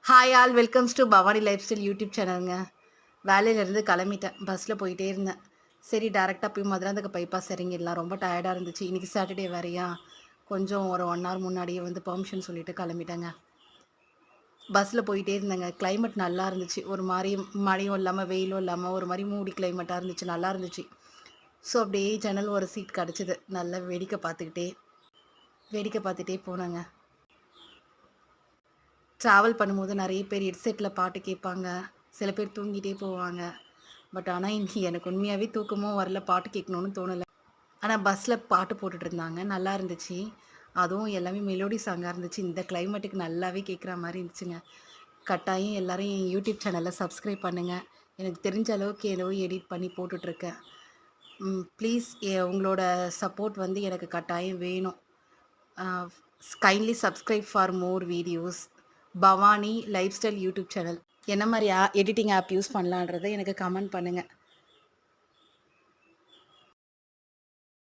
Hi all welcomes to Bhavani lifestyle YouTube சேனலுங்க. வேலையிலேருந்து கிளம்பிட்டேன். பஸ்ஸில் போயிட்டே இருந்தேன். சரி டேரெக்டாக போய் மதுராந்தக பைபாஸ் இறங்கிடலாம். ரொம்ப டயர்டாக இருந்துச்சு. இன்றைக்கி சாட்டர்டே வேறையா, கொஞ்சம் ஒரு 1 ஹவர் முன்னாடியே வந்து பெர்மிஷன் சொல்லிட்டு கிளம்பிட்டேங்க. பஸ்ஸில் போயிட்டே இருந்தேங்க. கிளைமேட் நல்லா இருந்துச்சு. ஒரு மாதிரி மழையும் இல்லாமல் வெயிலும் இல்லாமல் ஒரு மாதிரி மூடி கிளைமேட்டாக இருந்துச்சு. நல்லா இருந்துச்சு. ஸோ அப்படியே ஜன்னல் ஒரு சீட் கிடச்சிது. நல்லா வேடிக்கை பார்த்துட்டே போனேங்க. ட்ராவல் பண்ணும்போது நிறைய பேர் ஹெட்செட்டில் பாட்டு கேட்பாங்க. சில பேர் தூங்கிட்டே போவாங்க. பட் ஆனால் இன்னைக்கு எனக்கு உண்மையாகவே தூக்கமும் வரல, பாட்டு கேட்கணுன்னு தோணலை. ஆனால் பஸ்ஸில் பாட்டு போட்டுட்ருந்தாங்க, நல்லா இருந்துச்சு. அதுவும் எல்லாமே மெலோடி சாங்காக இருந்துச்சு. இந்த கிளைமேட்டுக்கு நல்லாவே கேட்குற மாதிரி இருந்துச்சுங்க. கட்டாயம் எல்லோரும் என் யூடியூப் சேனலை சப்ஸ்கிரைப் பண்ணுங்கள். எனக்கு தெரிஞ்ச அளவுக்கு ஏதோ எடிட் பண்ணி போட்டுட்ருக்கேன். ப்ளீஸ் உங்களோட சப்போர்ட் வந்து எனக்கு கட்டாயம் வேணும். Kindly subscribe for more videos. Bhavani lifestyle YouTube channel. என்ன மாதிரி எடிட்டிங் ஆப் யூஸ் பண்ணலான்றதை எனக்கு கமெண்ட் பண்ணுங்கள்.